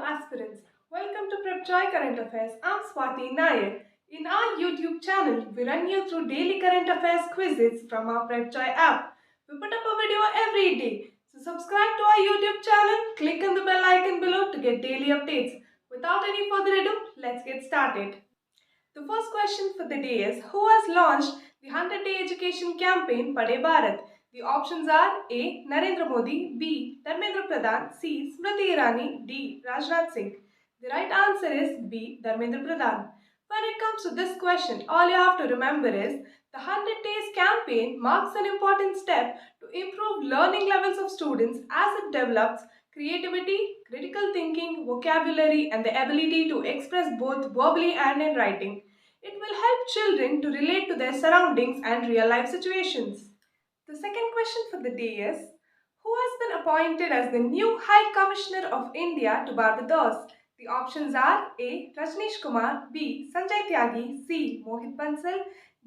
aspirants. Welcome to Prep Joy Current Affairs. I'm Swati Nair. In our YouTube channel, we run you through daily current affairs quizzes from our Prep Joy app. We put up a video every day. So subscribe to our YouTube channel, click on the bell icon below to get daily updates. Without any further ado, let's get started. The first question for the day is, who has launched the 100-day education campaign Padhe Bharat? The options are A. Narendra Modi, B. Dharmendra Pradhan, C. Smriti Irani, D. Rajnath Singh. The right answer is B. Dharmendra Pradhan. When it comes to this question, all you have to remember is the 100 Days campaign marks an important step to improve learning levels of students as it develops creativity, critical thinking, vocabulary, and the ability to express both verbally and in writing. It will help children to relate to their surroundings and real life situations. The second question for the day is, who has been appointed as the new High Commissioner of India to Barbados? The options are A. Rajneesh Kumar, B. Sanjay Tyagi, C. Mohit Bansal,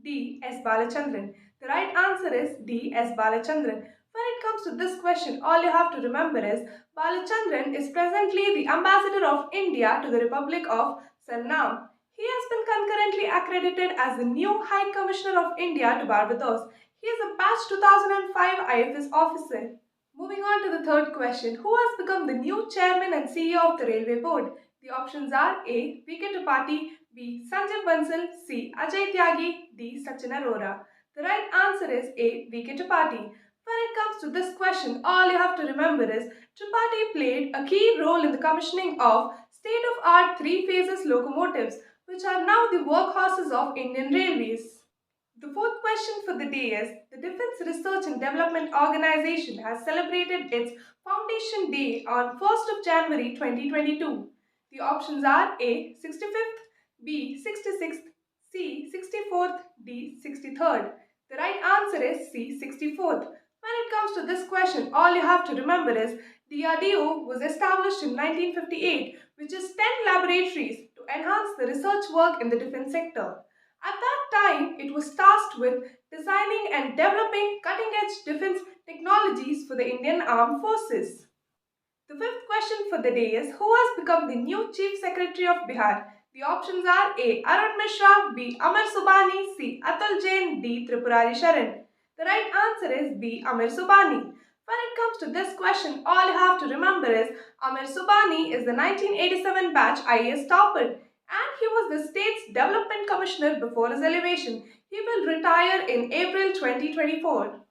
D. S. Balachandran. The right answer is D. S. Balachandran. When it comes to this question, all you have to remember is Balachandran is presently the Ambassador of India to the Republic of Suriname. He has been concurrently accredited as the new High Commissioner of India to Barbados. He is a batch 2005 IFS officer. Moving on to the third question, who has become the new chairman and CEO of the Railway Board? The options are A. V.K. Tripathi, B. Sanjeev Bansal, C. Ajay Tyagi, D. Sachin Arora. The right answer is A. V.K. Tripathi. When it comes to this question, all you have to remember is Tripathi played a key role in the commissioning of state-of-art three-phases locomotives, which are now the workhorses of Indian Railways. The fourth question for the day is, the Defense Research and Development Organization has celebrated its Foundation Day on 1st of January 2022. The options are A. 65th, B. 66th, C. 64th, D. 63rd. The right answer is C. 64th. When it comes to this question, all you have to remember is DRDO was established in 1958, which is 10 laboratories to enhance the research work in the defense sector. At that time, it was tasked with designing and developing cutting-edge defense technologies for the Indian Armed Forces. The fifth question for the day is, who has become the new Chief Secretary of Bihar? The options are A. Arun Mishra, B. Amar Subani, C. Atul Jain, D. Tripurari Sharan. The right answer is B. Amar Subani. When it comes to this question, all you have to remember is Amar Subani is the 1987 batch IAS topper, and he was the state's development commissioner before his elevation. He will retire in April 2024.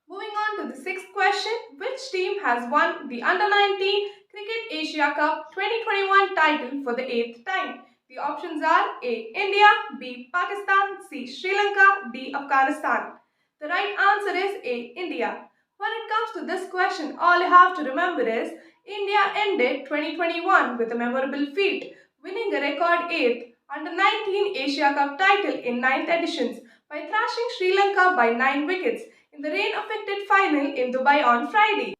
Moving on to the sixth question, which team has won the Under 19 Cricket Asia Cup 2021 title for the eighth time? The options are A. India, B. Pakistan, C. Sri Lanka, D. Afghanistan. The right answer is A. India. When it comes to this question, all you have to remember is India ended 2021 with a memorable feat, winning a record 8th Under 19 Asia Cup title in 9th editions by thrashing Sri Lanka by 9 wickets in the rain-affected final in Dubai on Friday.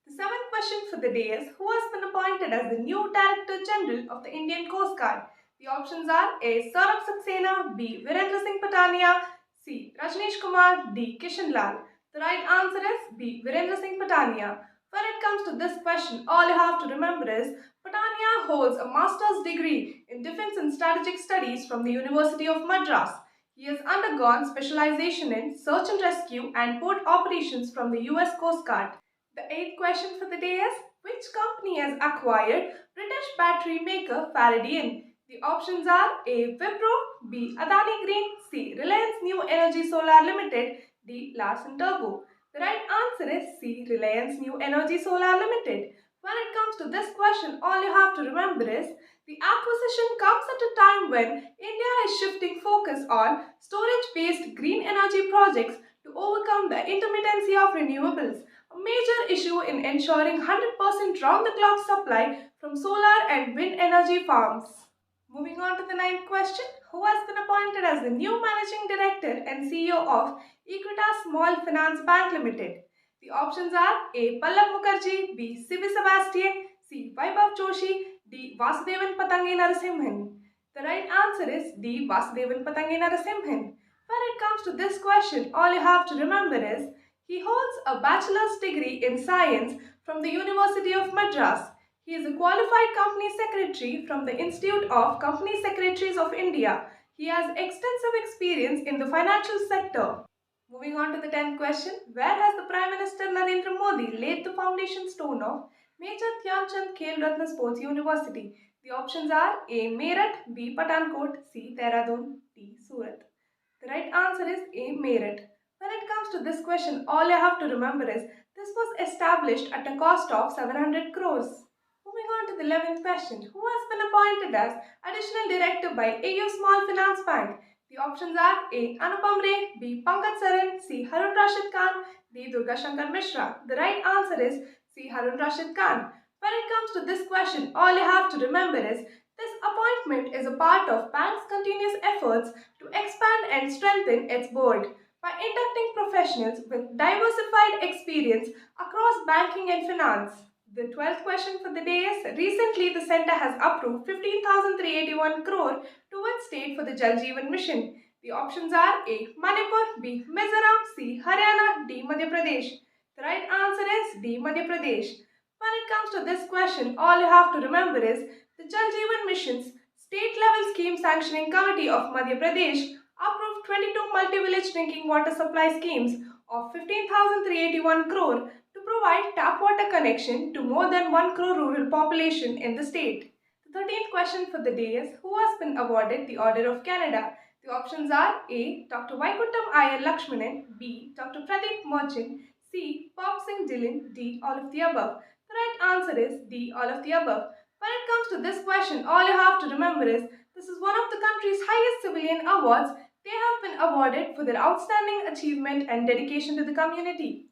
The seventh question for the day is, who has been appointed as the new Director General of the Indian Coast Guard? The options are A. Saurabh Saxena, B. Virendra Singh Patania, C. Rajneesh Kumar, D. Kishan Lal. The right answer is B. Virendra Singh Patania. When it comes to this question, all you have to remember is Patania holds a master's degree in Defense and Strategic Studies from the University of Madras. He has undergone specialization in search and rescue and port operations from the US Coast Guard. The eighth question for the day is, which company has acquired British battery maker Faradian? The options are A. Wipro, B. Adani Green, C. Reliance New Energy Solar Limited, D. Larsen Turbo. The right answer is C. Reliance New Energy Solar Limited. When it comes to this question, all you have to remember is the acquisition comes at a time when India is shifting focus on storage-based green energy projects to overcome the intermittency of renewables, a major issue in ensuring 100% round-the-clock supply from solar and wind energy farms. Moving on to the ninth question, who has been appointed as the new Managing Director and CEO of Equitas Small Finance Bank Limited? The options are A. Pallab Mukherjee, B. C.V. Sebastian, C. Vaibhav Joshi, D. Vasudevan Patangi Narasimhan. The right answer is D. Vasudevan Patangi Narasimhan. When it comes to this question, all you have to remember is he holds a bachelor's degree in science from the University of Madras. He is a qualified company secretary from the Institute of Company Secretaries of India. He has extensive experience in the financial sector. Moving on to the 10th question. Where has the Prime Minister Narendra Modi laid the foundation stone of Major Dhyanchand Khel Ratna Sports University? The options are A. Meerut, B. Pathankot, C. Dehradun, D. Surat. The right answer is A. Meerut. When it comes to this question, all you have to remember is this was established at a cost of 700 crores. Moving on to the 11th question. Who has been appointed as Additional Director by AU Small Finance Bank? The options are A. Anupam Ray, B. Pankaj Saran, C. Harun Rashid Khan, D. Durga Shankar Mishra. The right answer is C. Harun Rashid Khan. When it comes to this question, all you have to remember is this appointment is a part of bank's continuous efforts to expand and strengthen its board by inducting professionals with diversified experience across banking and finance. The 12th question for the day is recently the centre has approved 15,381 crore to its state for the Jal Jeevan Mission. The options are A. Manipur, B. Mizoram, C. Haryana, D. Madhya Pradesh. The right answer is D. Madhya Pradesh. When it comes to this question, all you have to remember is the Jal Jeevan Mission's State Level Scheme Sanctioning Committee of Madhya Pradesh approved 22 multi-village drinking water supply schemes of 15,381 crore to provide tap water connection to more than 1 crore rural population in the state. The 13th question for the day is who has been awarded the Order of Canada? The options are A. Dr. Vaikuntham Iyer Lakshmanan, B. Dr. Pradeep Merchant, C. Pop Singh Dillon, D. All of the above. The right answer is D. All of the above. When it comes to this question, all you have to remember is this is one of the country's highest civilian awards. They have been awarded for their outstanding achievement and dedication to the community.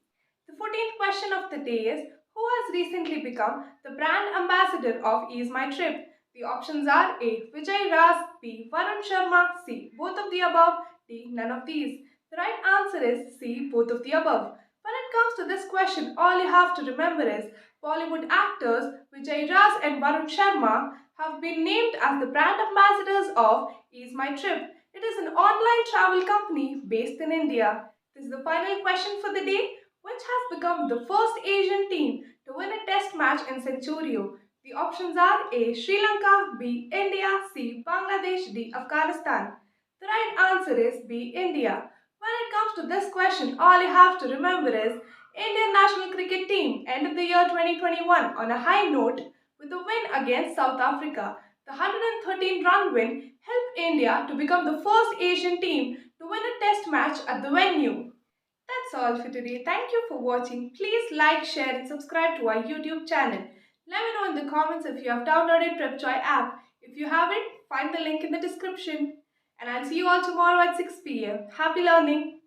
The 14th question of the day is who has recently become the brand ambassador of Ease My Trip? The options are A. Vijay Ras, B. Varun Sharma, C. Both of the above, D. None of these. The right answer is C. Both of the above. When it comes to this question, all you have to remember is Bollywood actors Vijay Ras and Varun Sharma have been named as the brand ambassadors of Ease My Trip. It is an online travel company based in India. This is the final question for the day. Which has become the first Asian team to win a test match in Centurio? The options are A. Sri Lanka, B. India, C. Bangladesh, D. Afghanistan. The right answer is B. India. When it comes to this question, all you have to remember is Indian national cricket team ended the year 2021 on a high note with a win against South Africa. The 113-run win helped India to become the first Asian team to win a test match at the venue. That's all for today. Thank you for watching. Please like, share and subscribe to our YouTube channel. Let me know in the comments if you have downloaded PrepJoy app. If you haven't, find the link in the description. And I'll see you all tomorrow at 6 p.m. Happy learning!